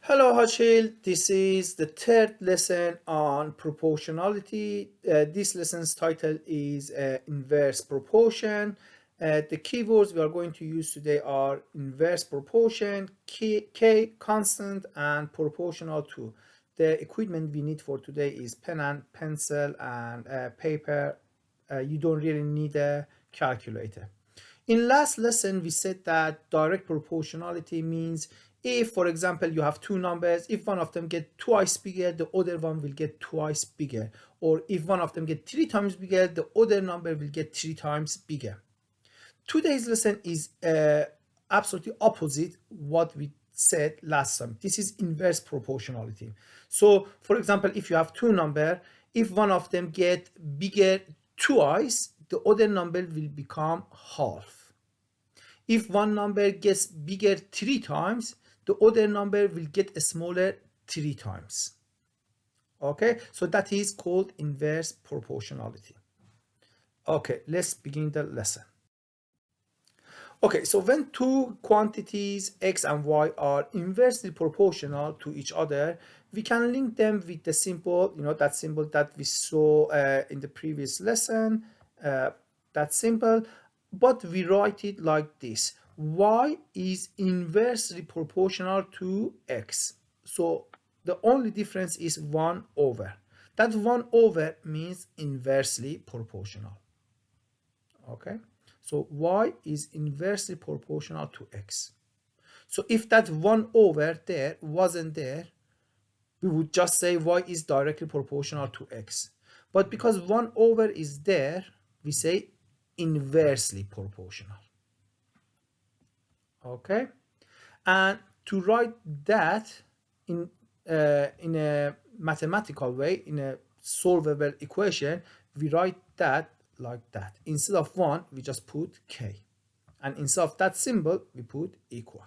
Hello, Hashil. This is the third lesson on proportionality. This lesson's title is inverse proportion. The keywords we are going to use today are inverse proportion, K constant, and proportional to. The equipment we need for today is pen and pencil and paper. You don't really need a calculator. In last lesson, we said that direct proportionality means if, for example, you have two numbers, if one of them get twice bigger, the other one will get twice bigger. Or if one of them get three times bigger, the other number will get three times bigger. Today's lesson is absolutely opposite what we said last time. This is inverse proportionality. So, for example, if you have two numbers, if one of them get bigger twice, the other number will become half. If one number gets bigger three times, the other number will get smaller three times. Okay, so that is called inverse proportionality. Okay, let's begin the lesson. Okay, so when two quantities x and y are inversely proportional to each other, we can link them with the symbol, that symbol that we saw in the previous lesson, that symbol, but we write it like this. Y is inversely proportional to x. So the only difference is 1 over. That 1 over means inversely proportional. Okay, so y is inversely proportional to x. So if that 1 over there wasn't there, we would just say y is directly proportional to x. But because 1 over is there, we say inversely proportional. Okay, and to write that in a mathematical way, in a solvable equation, we write that like that. Instead of 1, we just put k. And instead of that symbol, we put equal.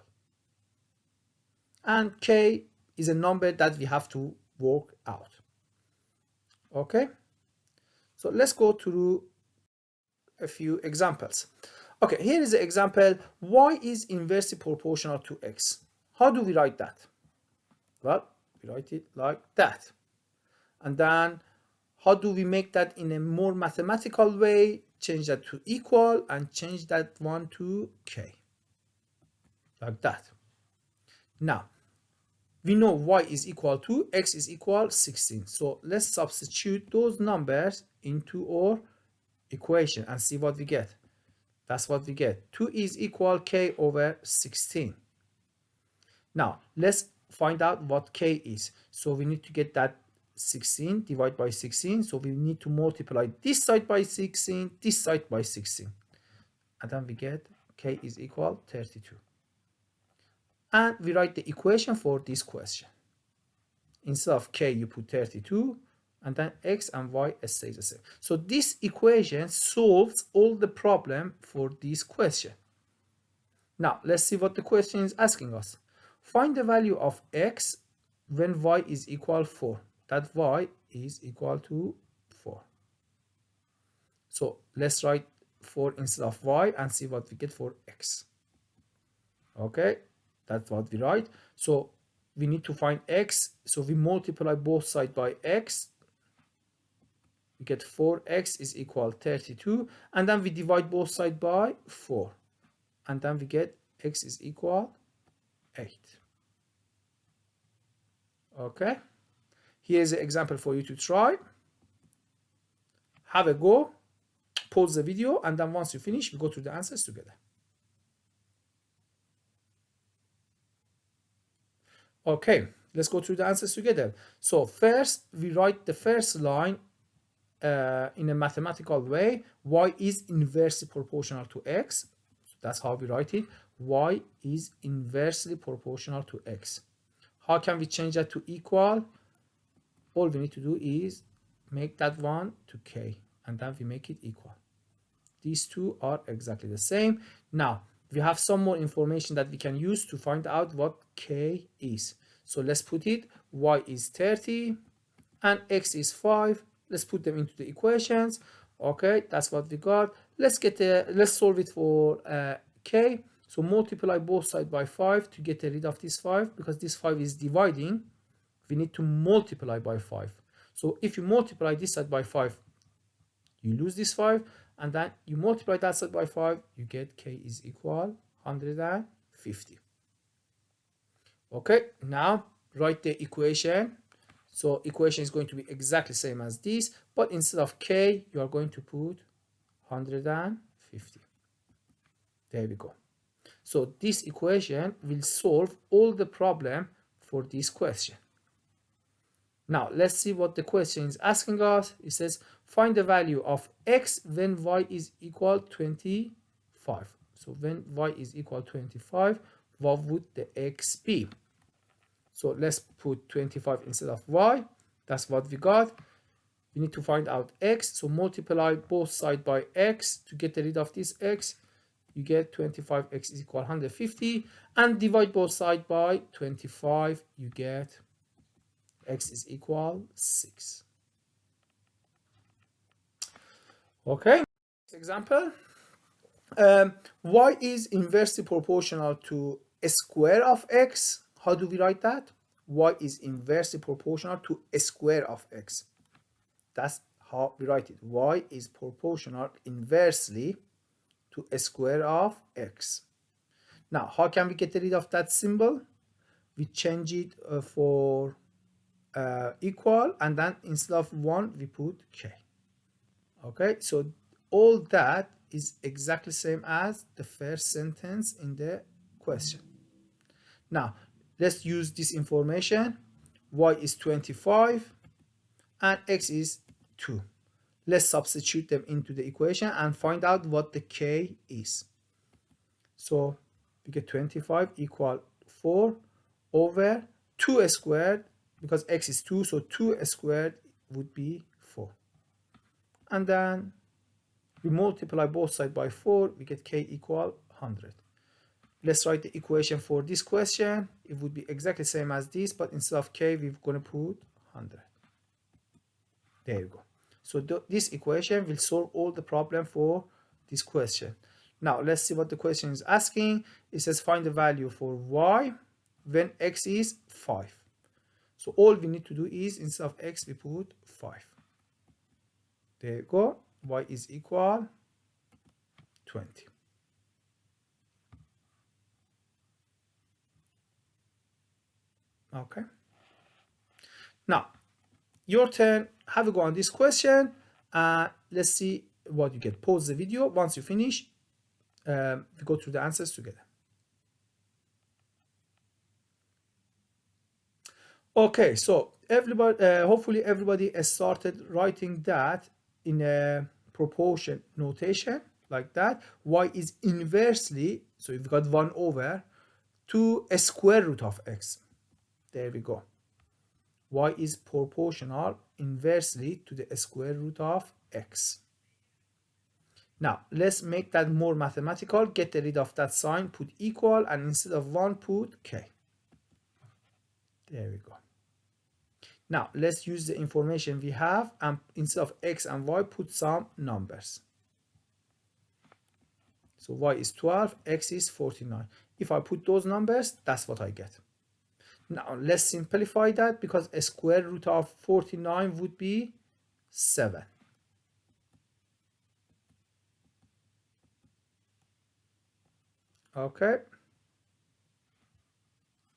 And k is a number that we have to work out. Okay? So let's go through a few examples. Okay, here is an example. Y is inversely proportional to x. How do we write that? Well, we write it like that. And then how do we make that in a more mathematical way? Change that to equal and change that one to k. Like that. Now, we know y is equal to x is equal 16. So let's substitute those numbers into our equation and see what we get. That's what we get. 2 is equal k over 16. Now, let's find out what k is. So we need to get that 16 divided by 16. So we need to multiply this side by 16, this side by 16. And then we get k is equal 32. And we write the equation for this question. Instead of k, you put 32, and then x and y stays the same. So this equation solves all the problem for this question. Now, let's see what the question is asking us. Find the value of x when y is equal 4. That y is equal to 4. So let's write 4 instead of y and see what we get for x. Okay, that's what we write. So we need to find x. So we multiply both sides by x. We get 4x is equal 32. And then we divide both sides by 4. And then we get x is equal 8. Okay, here's an example for you to try. Have a go, pause the video, and then once you finish, we go through the answers together. Okay, let's go through the answers together. So first, we write the first line in a mathematical way. Y is inversely proportional to x. So that's how we write it. Y is inversely proportional to x. How can we change that to equal? All we need to do is make that one to k, and then we make it equal. These two are exactly the same. Now, we have some more information that we can use to find out what k is. So let's put it. Y is 30 and x is 5. Let's put them into the equations. Okay, that's what we got. Let's solve it for k. So multiply both sides by 5 to get rid of this 5, because this 5 is dividing. We need to multiply by 5. So if you multiply this side by 5, you lose this 5, and then you multiply that side by 5, you get k is equal 150. Okay, now write the equation. So equation is going to be exactly same as this, but instead of k, you are going to put 150. There we go. So this equation will solve all the problem for this question. Now let's see what the question is asking us. It says find the value of x when y is equal 25. So when y is equal 25, what would the x be? So let's put 25 instead of y. That's what we got. We need to find out x. So multiply both sides by x to get rid of this x. You get 25x is equal 150. And divide both sides by 25. You get x is equal 6. Okay, next example. Y is inversely proportional to a square of x. How do we write that? Y is inversely proportional to a square of x. That's how we write it. Y is proportional inversely to a square of x. Now, how can we get rid of that symbol? We change it for equal, and then instead of 1, we put k. Okay, so all that is exactly same as the first sentence in the question. Now, let's use this information. Y is 25 and x is 2. Let's substitute them into the equation and find out what the k is. So we get 25 equal 4 over 2 squared, because x is 2, so 2 squared would be 4. And then we multiply both sides by 4, we get k equal 100. Let's write the equation for this question. It would be exactly the same as this, but instead of k, we're going to put 100. There you go. So this equation will solve all the problem for this question. Now, let's see what the question is asking. It says find the value for y when x is 5. So all we need to do is, instead of x, we put 5. There you go. Y is equal 20. Okay. Now, your turn. Have a go on this question. Let's see what you get. Pause the video. Once you finish, we go through the answers together. Okay, so everybody, hopefully everybody has started writing that in a proportion notation like that. Y is inversely, so you've got 1 over to a square root of x. There we go. Y is proportional inversely to the square root of x. Now, let's make that more mathematical. Get rid of that sign, put equal, and instead of 1, put k. There we go. Now, let's use the information we have, and instead of x and y, put some numbers. So y is 12, x is 49. If I put those numbers, that's what I get. Now, let's simplify that, because a square root of 49 would be 7. Okay.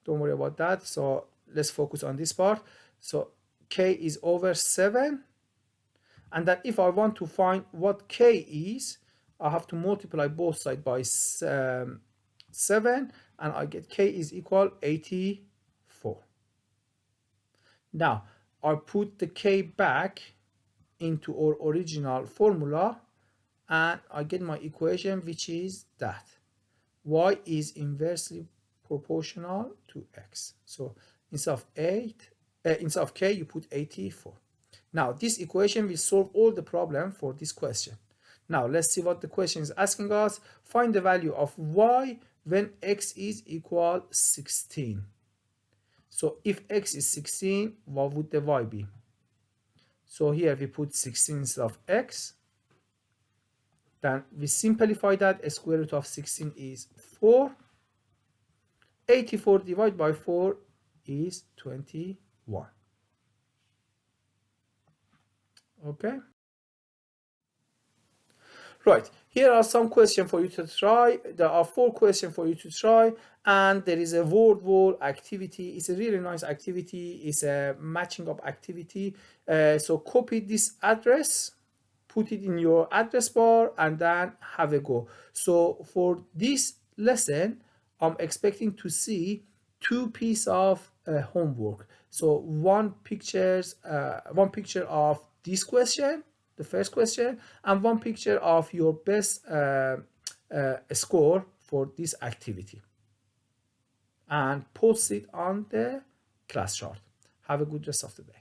Don't worry about that. So let's focus on this part. So k is over 7. And then if I want to find what k is, I have to multiply both sides by 7. And I get k is equal 84. Now, I put the k back into our original formula, and I get my equation, which is that y is inversely proportional to x. So instead of k, you put 84. Now, this equation will solve all the problem for this question. Now, let's see what the question is asking us. Find the value of y when x is equal 16. So if x is 16, what would the y be? So here we put 16 instead of x. Then we simplify that. A square root of 16 is 4. 84 divided by 4 is 21. Okay. Right, here are some questions for you to try. There are 4 questions for you to try, and there is a word wall activity. It's a really nice activity. It's a matching up activity. So copy this address, put it in your address bar, and then have a go. So for this lesson, I'm expecting to see 2 pieces of homework. So one picture of this question, the first question, and one picture of your best score for this activity, and post it on the class chart. Have a good rest of the day.